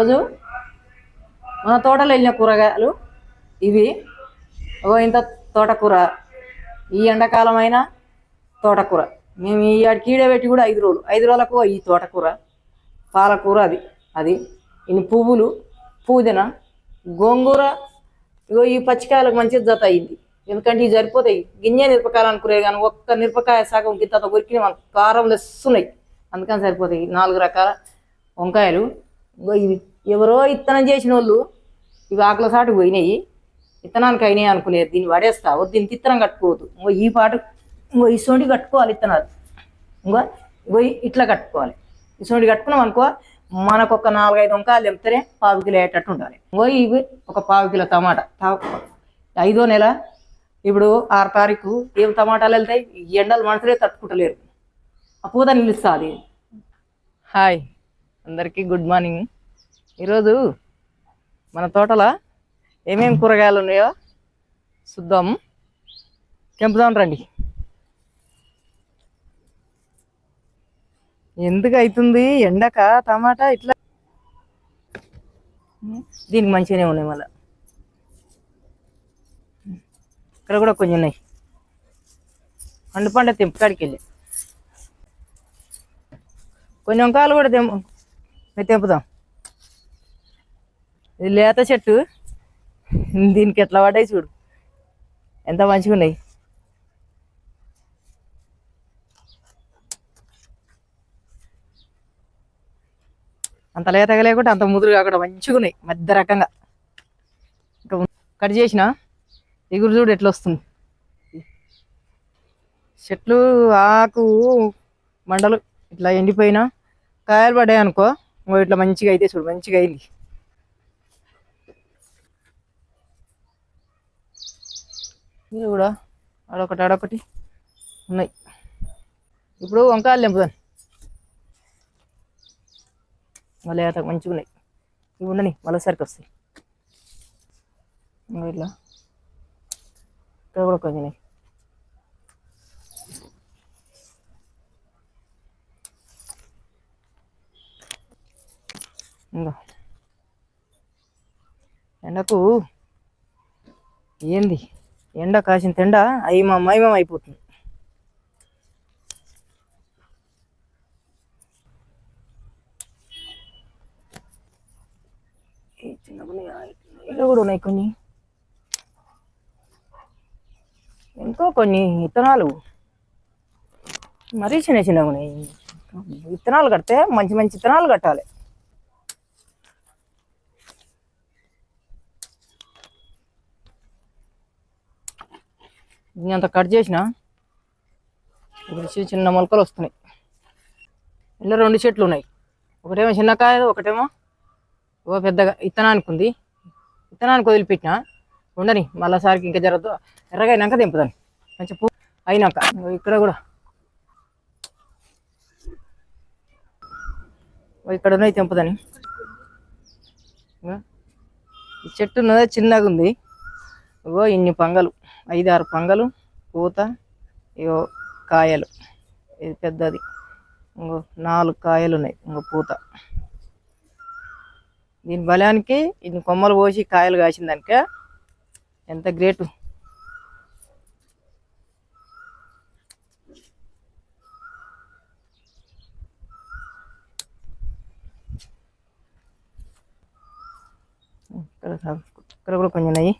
ఈరోజు మన తోటలో వెళ్ళిన కూరగాయలు ఇవి. ఇంత తోటకూర, ఈ ఎండాకాలం అయినా తోటకూర. మేము ఈ కీడ పెట్టి కూడా 5 రోజులకు ఈ తోటకూర, పాలకూర, అది ఇన్ని పువ్వులు, పుదీనా, గోంగూర. ఈ పచ్చికాయలకు మంచిగా జత అయింది, ఎందుకంటే ఇవి సరిపోతాయి. గింజ మిరపకాయలు అనుకునే కానీ ఒక్క మిరపకాయ సగం గింత కొరికి మనకు కారం లెస్తున్నాయి, అందుకని సరిపోతాయి. 4 రకాల వంకాయలు. ఇవి ఎవరో ఇత్తనం చేసిన వాళ్ళు ఇవి ఆకుల సాటుకు పోయినాయి, ఇత్తనానికి అయినాయి అనుకునేది. దీన్ని పడేస్తావు, దీనికి ఇత్తనం కట్టుకోవద్దు. ఈ పాటు ఇసోంటి కట్టుకోవాలి ఇత్తనాలు. ఇట్లా కట్టుకోవాలి. ఇసోంటి కట్టుకున్నాం అనుకో, మనకు ఒక 4-5 వంకాయలు తెంపితేనే 1/4 కిలో అయ్యేటట్టు ఉండాలి. ఇవి ఒక 1/4 కిలో టమాటా. 5వ నెల, ఇప్పుడు 6 తారీఖు. ఏం టమాటాలు వెళ్తాయి, ఎండలు మనుషులే తట్టుకుంటలేరు. ఆ పూత నిలుస్తుంది. హాయ్ అందరికీ, గుడ్ మార్నింగ్. ఈరోజు మన తోటలో ఏమేమి కూరగాయలు ఉన్నాయో చూద్దాం, తెంపుదాం రండి. ఎందుకు అవుతుంది ఎండక టమాటా ఇట్లా? దీనికి మంచిగానే ఉన్నాయి. మళ్ళీ ఇక్కడ కూడా కొన్ని ఉన్నాయి. పండు తెంపుకాడికి వెళ్ళి కొన్ని వంకాయలు కూడా తెంపుదాం. ఇది లేత చెట్టు, దీనికి ఎట్లా పడ్డాయి చూడు, ఎంత మంచిగా ఉన్నాయి. అంత లేతగా లేకుంటే అంత ముదురుగా కూడా మంచిగా ఉన్నాయి, మధ్య రకంగా. ఇంకా కట్ చేసిన ఎగురు చూడు ఎట్లా వస్తుంది. చెట్లు ఆకు మండలు ఇట్లా ఎండిపోయినా కాయలు పడ్డాయి అనుకో, ఇట్లా మంచిగా అయితే చూడు, మంచిగా అయింది. ఇది కూడా ఆడొకటి ఉన్నాయి. ఇప్పుడు వంకాయలు తెంపుదాం. మళ్ళీ మంచిగా ఉన్నాయి. ఇవి ఉండని మళ్ళీసరికి వస్తాయి. ఇట్లా ఇక్కడ కూడా కొంచెం ఉన్నాయి. ఇంకా ఎండకు ఏంది, ఎండ కాసిన ఎండ మైమం అయిపోతుంది. ఇలా కూడా ఉన్నాయి కొన్ని, ఇంకో కొన్ని విత్తనాలు మరీ చిన్నగా ఉన్నాయి. విత్తనాలు కడితే మంచి మంచి విత్తనాలు కట్టాలి. ఇంత కట్ చేసిన ఇప్పుడు చిన్న మొలకలు వస్తున్నాయి. ఇలా 2 చెట్లు ఉన్నాయి, ఒకటేమో చిన్నకాయ, ఒకటేమో పెద్దగా. విత్తనానికి ఉంది, విత్తనానికి వదిలిపెట్టిన ఉండని, మళ్ళీసారికి ఇంకా జరగదు. ఎర్రగా అయినాక తెంపుదాన్ని, మంచి పూ అయినాక. ఇక్కడ కూడా ఇక్కడ ఉన్నాయి, తెంపుదని. ఈ చెట్టు ఉన్నదే చిన్నగా ఉంది. ఇన్ని పంగలు, 5-6 పంగలు, పూత, ఇగో కాయలు. ఇది పెద్దది, 4 కాయలు ఉన్నాయి, పూత. దీని బలానికి ఇన్ని కొమ్మలు పోసి కాయలు కాసిందానిక ఎంత గ్రేటు. ఇక్కడ కూడా కొంచెం ఉన్నాయి.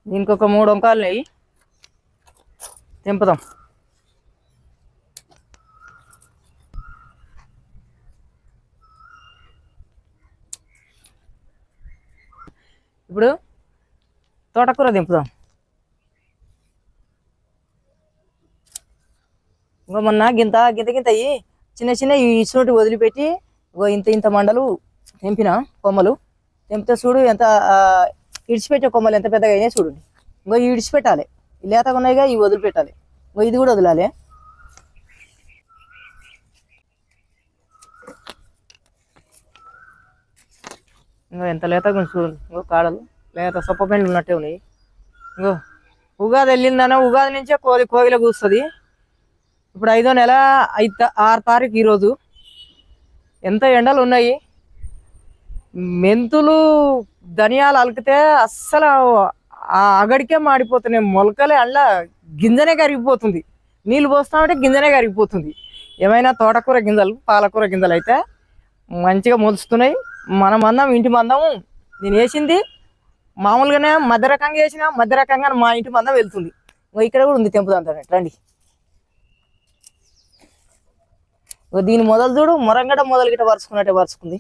దీనికి ఒక 3 వంకాయలు ఉన్నాయి, తెంపుదాం. ఇప్పుడు తోటకూర తెంపుదాం. మొన్న గింత అయ్యి చిన్న ఈ చోటు వదిలిపెట్టి ఇంత మండలు తెంపిన కొమ్మలు. తెంపితే చూడు ఎంత ఇడిచిపెట్టే కొమ్మలు ఎంత పెద్దగా అయినాయి చూడండి. ఇవి ఇడిచిపెట్టాలి, లేతగా ఉన్నాయిగా, ఇవి వదిలిపెట్టాలి. ఇది కూడా వదలాలి. ఇంకా ఎంత లేతగా చూడండి. కాడలు లేత సొప్ప పెండ్లు ఉన్నట్టే ఉన్నాయి. ఇంకో ఉగాది వెళ్ళిందనో ఉగాది నుంచే కోగిల కూస్తుంది. ఇప్పుడు 5వ నెల 6 తారీఖు ఈరోజు. ఎంత ఎండలు ఉన్నాయి. మెంతులు ధనియాలు అలికితే అస్సలు ఆ అగడికే మాడిపోతున్నాయి. మొలకలే అల్ల గింజనే కరిగిపోతుంది. నీళ్ళు పోస్తామంటే గింజనే కరిగిపోతుంది. ఏమైనా తోటకూర గింజలు పాలకూర గింజలు అయితే మంచిగా మొలుస్తున్నాయి. మన మందం ఇంటి మందము నేను వేసింది మామూలుగానే మధ్య రకంగా వేసిన మధ్య రకంగా మా ఇంటి మందం వెళ్తుంది. ఇక్కడ కూడా ఉంది తెంపుదంతా రండి. దీని మొదలు చూడు మొరంగడ మొదలు గిట్ట వరుసుకున్నట్టే వరుసుకుంది.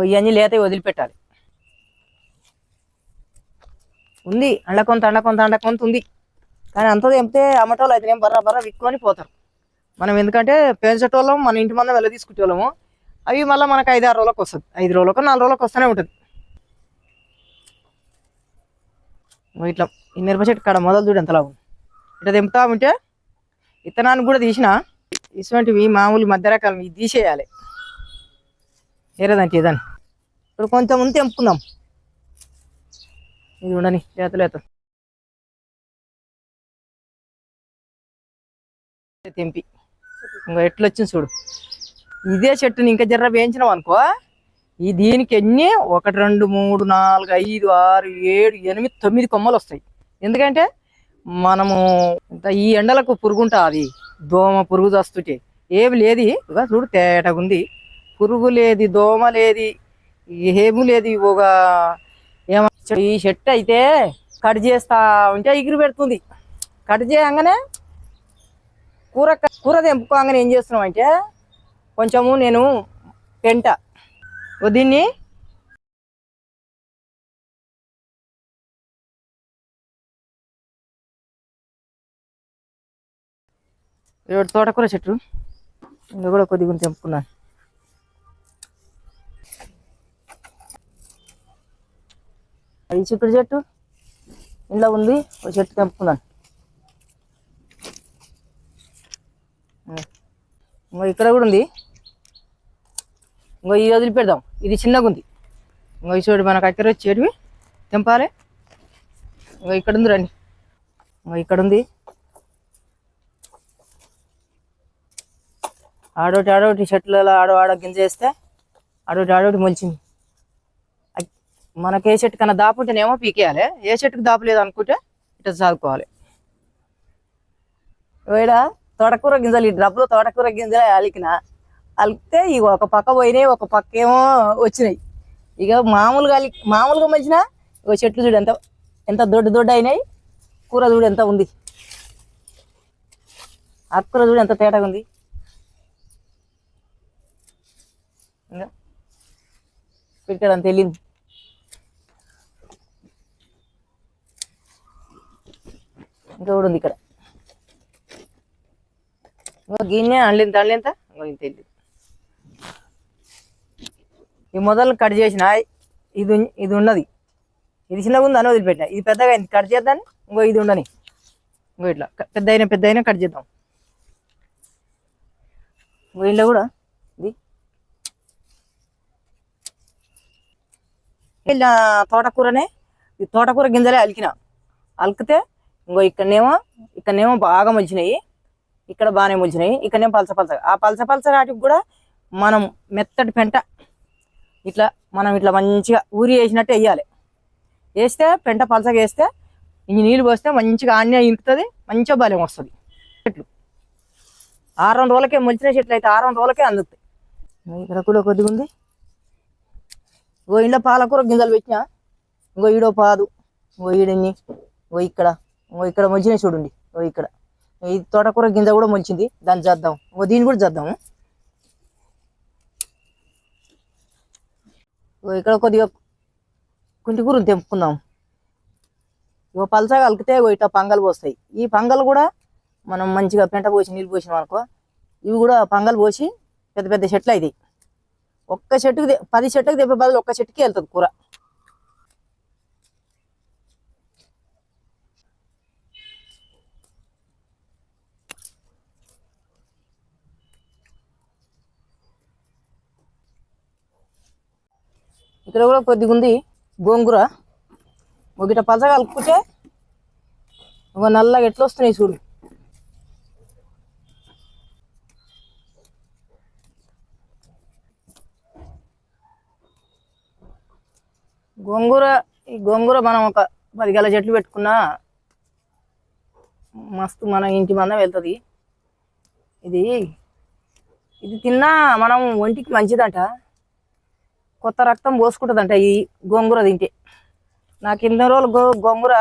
ఇవన్నీ లేత వదిలిపెట్టాలి. ఉంది అండ కొంత ఉంది. కానీ అంత తెంపితే అమ్మటోళ్ళు అయితే బర్రా విక్కుని పోతారు. మనం ఎందుకంటే పెంచటోళ్ళం మన ఇంటి మందం వెళ్ళ తీసుకునేవాళ్ళము. అవి మళ్ళీ మనకు 5-6 రోజులకు వస్తుంది. 5 రోజులకు 4 రోజులకు వస్తూనే ఉంటుంది. ఇట్లా ఈ మిరప చెట్టు కాడ మొదలు చూడు ఎంతలా ఉంది. ఇట్లా తెంపుతా ఉంటే విత్తనానికి కూడా తీసిన ఇటువంటివి మామూలు మధ్య రకాలు ఇది తీసేయాలి. ఏరేదంటే ఇదని ఇప్పుడు కొంచెం ఉంది తెంపుకుందాం. ఇది ఉండని లేత తెంపి ఇంకా ఎట్లా వచ్చింది చూడు. ఇదే చెట్టుని ఇంకా జర్ర వేయించినాం అనుకో ఈ దీనికి ఎన్ని 1 2 3 4 5 6 7 8 9 కొమ్మలు వస్తాయి. ఎందుకంటే మనము ఈ ఎండలకు పురుగుంటుంది. దోమ పురుగు చస్తుంటే ఏమి లేదు. ఇక చూడు తేటగా ఉంది. పురుగు లేదు, దోమ లేదు, ఏమి లేదు. ఏమ ఈ చెట్టు అయితే కట్ చేస్తా ఉంటే ఎగిరి పెడుతుంది. కట్ చేయగానే కూర తెంపుకోగానే ఏం చేస్తున్నాం అంటే కొంచెము నేను పెంట దీన్ని తోటకూర చెట్టు ఇంకా కూడా కొద్దిగా తెంపుకున్నాను. ఈ చిక్కుడు చెట్టు ఇంట్లో ఉంది. ఒక చెట్టు తెంపుకున్నాను. ఇంకో ఇక్కడ కూడా ఉంది. ఇంకో ఈ వదిలిపెడదాం. ఇది చిన్నగా ఉంది. ఇంకో ఈ చోటు మనకు అక్కడ వచ్చేటివి తెంపాలి. ఇంకో ఇక్కడ ఉంది రండి. ఇంకో ఇక్కడ ఉంది. ఆడోటి చెట్లలో ఆడ గింజ వేస్తే ఆడోటి మొలిచింది. మనకి ఏ చెట్టు కన్నా దాపు ఉంటేనేమో పీకేయాలి. ఏ చెట్టుకు దాపు లేదు అనుకుంటే ఇట్లా చదువుకోవాలి. వేడ తోటకూర గింజలు ఈ డబ్బులు తోటకూర గింజలు అలికితే ఇక ఒక పక్క పోయినాయి, ఒక పక్క ఏమో వచ్చినాయి. ఇక మామూలుగా మంచినా ఇక చెట్లు చూడు ఎంత దొడ్డు అయినాయి. కూర చూడు ఎంత ఉంది. ఆకుకూర చూడు ఎంత తేటగా ఉంది. ఇంకా పెట్టాడంత వెళ్ళింది. ఇంకా కూడా ఉంది ఇక్కడ. గిన్నె అండ్లింత ఇంత వెళ్ళింది. ఈ మొదలు కట్ చేసిన ఇది ఉన్నది. ఇది చిన్నగా ఉంది అని వదిలిపెట్టిన. ఇది పెద్దగా అయింది కట్ చేద్దాన్ని. ఇది ఉండని. ఇట్లా పెద్ద అయినా కట్ చేద్దాం. ఇంట్లో కూడా ఇది తోటకూరనే. ఈ తోటకూర గింజలే అలికితే ఇక్కడనేమో బాగా మొలిచినాయి. ఇక్కడ బాగానే మొలిచినాయి. ఇక్కడనేమో పలస ఆ పలస వాటికి కూడా మనం మెత్తటి పెంట మనం ఇట్లా మంచిగా ఊరి వేసినట్టు వేయాలి. వేస్తే పెంట పలసగా వేస్తే ఇంక నీళ్ళు పోస్తే మంచిగా ఆన్య ఇంకుతుంది. మంచిగా బలం వస్తుంది. చెట్లు 6 రోజులకే మొలిచిన చెట్లు అయితే 6 రోజులకే అందుతాయి. ఇక్కడ కూడా కొద్దిగా ఉంది. ఇంట్లో పాలకూర గింజలు పెట్టినా. ఈడో పాదు. ఈడన్ని ఇక్కడ మొలిచినాయి చూడండి. ఇక్కడ ఈ తోటకూర గింజ కూడా మొలిచింది. దాన్ని చేద్దాం. దీన్ని కూడా చేద్దాము. ఇక్కడ కొద్దిగా కుంటికూరలు తెంపుకుందాం. పలసగా కలిపితే ఇట్లా పంగలు పోస్తాయి. ఈ పంగలు కూడా మనం మంచిగా పెంట పోసి నీళ్ళు పోసినాం అనుకో ఇవి కూడా పంగలు పోసి పెద్ద పెద్ద చెట్లు అవుతాయి. ఒక్క చెట్టుకి 10 చెట్లకు తెప్పే బదులు ఒక్క చెట్టుకి వెళ్తుంది కూర. ఇక్కడ కూడా కొద్దిగా ఉంది గోంగూర. ఒకట పచ్చగా కలుపుకుంటే ఒక నల్లగా ఎట్లా వస్తున్నాయి చూడు. ఈ గోంగూర మనం ఒక 10 గల చెట్లు పెట్టుకున్నా మస్తు మన ఇంటి మందం వెళ్తుంది. ఇది తిన్నా మనం ఒంటికి మంచిదంట, కొత్త రక్తం పోసుకుంటుందంట ఈ గోంగూర తింటే. నాకు 2 రోజులు గోంగూర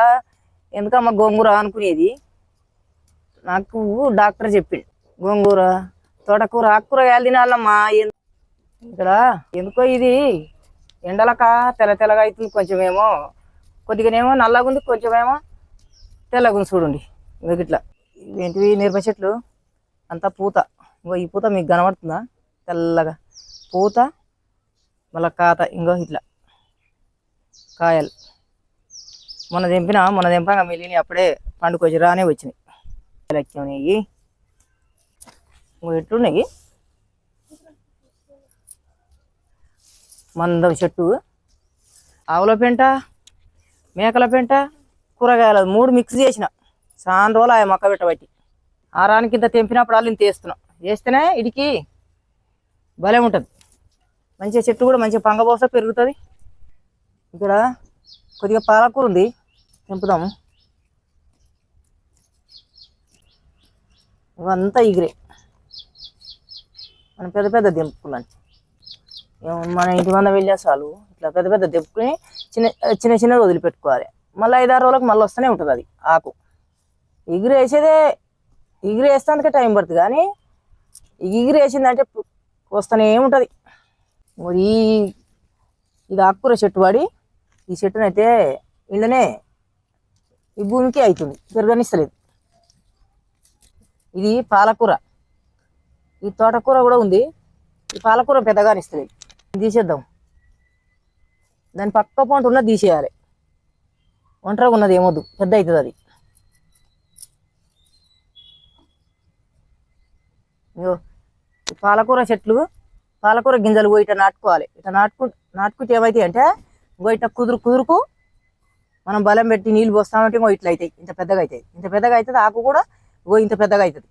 ఎందుకమ్మా గోంగూర అనుకునేది, నాకు డాక్టర్ చెప్పిండు గోంగూర తోటకూర ఆకుకూరగాయలు తినాలమ్మా. ఇక్కడ ఎందుకో ఇది ఎండలక తెల్లగా అవుతుంది, కొంచెమేమో కొద్దిగానేమో నల్లగా ఉంది, కొంచెమేమో తెల్లగా ఉంది చూడండి. ఇట్లా ఏంటివి మిరప చెట్లు అంతా పూత. ఈ పూత మీకు కనబడుతుందా? తెల్లగా పూత, మళ్ళీ కాత. ఇట్లా కాయలు మొన్న తెంపగా మిగిలినవి అప్పుడే పండుకొచ్చి రానే వచ్చినాయి. నెయ్యి ఎట్లున్నాయి మందం చెట్టు. ఆవుల పెంట, మేకల పెంట, కూరగాయలు 3 మిక్స్ చేసిన. చాలా రోజులు ఆ మొక్క పెట్టబట్టి ఆరానికి ఇంత తెంపినప్పుడు వాళ్ళు ఇంత వేస్తున్నాం. వేస్తేనే ఇడికి భలే ఉంటుంది. మంచిగా చెట్టు కూడా మంచిగా పంగబోస పెరుగుతుంది. ఇక్కడ కొద్దిగా పాలకూర ఉంది, తెంపుదాము. ఇవంతా ఇగురే మనం పెద్ద తెంపుకోవాలి. మన ఇంటి మంద వెళ్ళే చాలు ఇట్లా పెద్ద తెంపుకొని చిన్న వదిలిపెట్టుకోవాలి. మళ్ళీ 5-6 రోజులకు మళ్ళీ వస్తూనే ఉంటుంది అది ఆకు. ఇగురు వేసేందుకే టైం పడుతుంది, కానీ ఇగురు వేసిందంటే వస్తూనే ఉంటుంది. ఇది ఆకుకూర చెట్టు వాడి ఈ చెట్టునైతే ఇండనే ఈ భూమికి అవుతుంది, పెరగనిస్తలేదు. ఇది పాలకూర. ఈ తోటకూర కూడా ఉంది. ఈ పాలకూర పెద్దగా ఇస్తలేదు. తీసేద్దాం. దాని పక్క పంట ఉన్నది తీసేయాలి. ఒంటరిగా ఉన్నది ఏమొద్దు, పెద్ద అవుతుంది అది. పాలకూర చెట్లు, పాలకూర గింజలు పోయి ఇట్లా నాటుకోవాలి. ఇట్లా నాటుకుంటే ఏమవుతాయి అంటే ఇట్లా కుదురుకు మనం బలం పెట్టి నీళ్ళు పోస్తామంటే ఇట్లా అవుతాయి, ఇంత పెద్దగా అవుతాయి. ఇంత పెద్దగా అవుతుంది ఆకు కూడా ఇంత పెద్దగా అవుతుంది.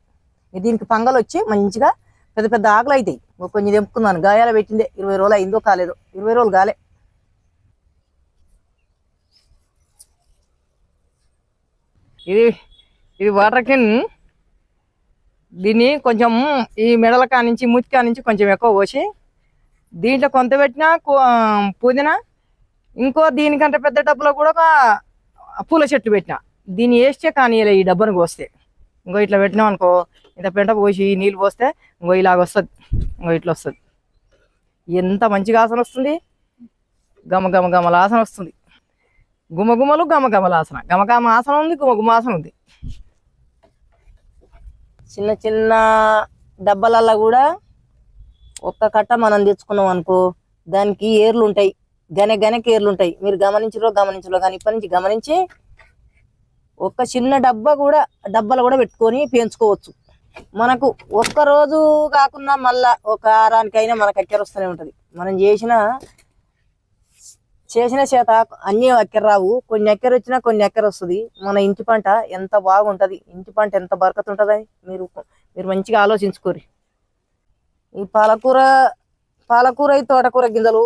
దీనికి పంగలు వచ్చి మంచిగా పెద్ద ఆకులు అవుతాయి. కొంచెం తెంపుకున్నాను, గాయాలు పెట్టిందే 20 రోజులు అయిందో కాలేదో, 20 రోజులు కాలే. ఇది వాటర్ కిన్. దీన్ని కొంచెం ఈ మెడల కానించి మూతి కానించి కొంచెం ఎక్కువ పోసి దీంట్లో కొంత పెట్టినా పుదీనా, ఇంకో దీనికంటే పెద్ద డబ్బులో కూడా ఒక పూల చెట్టు పెట్టిన. దీన్ని వేస్తే కానీ ఈ డబ్బును పోస్తే ఇట్లా పెట్టినాం అనుకో, ఇంత పెంట పోసి నీళ్ళు పోస్తే ఇలాగ వస్తుంది. ఇట్లా వస్తుంది. ఎంత మంచిగా ఆసన వస్తుంది, గమల ఆసన వస్తుంది. గుమగుమలు గమల ఆసన, గమగమ ఆసన ఉంది, గుమగుమ ఆసన ఉంది. చిన్న డబ్బాలల్లో కూడా ఒక్క కట్ట మనం తెచ్చుకున్నాం అనుకో, దానికి ఏర్లు ఉంటాయి, గనెకి ఏర్లు ఉంటాయి. మీరు గమనించలో కానీ ఇప్పటి నుంచి గమనించి ఒక్క చిన్న డబ్బాలు కూడా పెట్టుకొని పెంచుకోవచ్చు. మనకు ఒక్కరోజు కాకుండా మళ్ళా ఒక వారానికైనా మనకు ఎక్కర వస్తూనే ఉంటుంది. మనం చేసిన చేత అన్నీ ఎక్కర రావు, కొన్ని ఎక్కర వచ్చినా కొన్ని ఎక్కర వస్తుంది. మన ఇంటి పంట ఎంత బాగుంటుంది, ఇంటి పంట ఎంత బరకత ఉంటుంది మీరు మంచిగా ఆలోచించుకోరు. ఈ పాలకూర ఈ తోటకూర గింజలు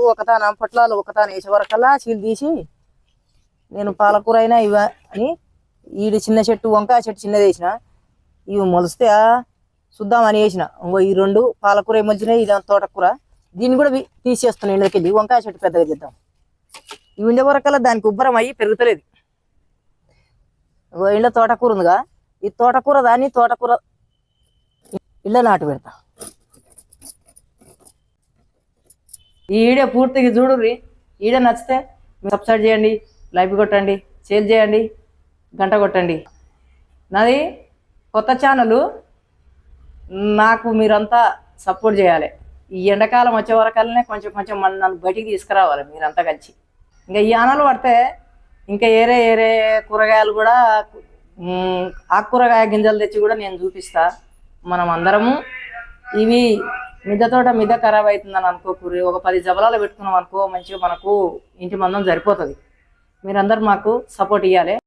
పొట్లాలు ఒకతాన వేసే వరకల్లా చీలు తీసి నేను పాలకూర అయినా అని ఈడు చిన్న చెట్టు వంకాయ చెట్టు చిన్నది వేసిన, ఇవి మొలిస్తే చూద్దామని వేసిన. ఈ 2 పాలకూర మొలిచినాయి, ఇది తోటకూర. దీన్ని కూడా తీసేస్తున్నాయి ఇందుకెళ్ళి. వంకాయ చెట్టు పెద్దగా చేద్దాం. ఇవి ఉండే వరకల్లా దానికి ఉబ్బరం అయ్యి పెరుగుతలేదు. ఇంట్లో తోటకూర ఉందిగా, ఈ తోటకూర ఇళ్ళ నాటు పెడతా. ఈ వీడియో పూర్తిగా చూడుర్రి. వీడియో నచ్చితే సబ్స్క్రైబ్ చేయండి, లైక్ కొట్టండి, షేర్ చేయండి, గంట కొట్టండి. నాది కొత్త ఛానల్, నాకు మీరంతా సపోర్ట్ చేయాలి. ఈ ఎండాకాలం వచ్చే వరకల్నే కొంచెం నన్ను బయటికి తీసుకురావాలి మీరంతా కలిసి. ఇంకా ఈ ఆనలు పడితే ఇంకా ఏరే కూరగాయలు కూడా ఆకుకూరగాయ గింజలు తెచ్చి కూడా నేను చూపిస్తా. మనం అందరము ఇవి మిద్దె తోట మిద్దె ఖరాబ్ అవుతుందని అనుకోకూరి, ఒక 10 జబలాలు పెట్టుకున్నాం అనుకో మంచిగా మనకు ఇంటి మందం సరిపోతుంది. మీరందరూ మాకు సపోర్ట్ ఇవ్వాలి.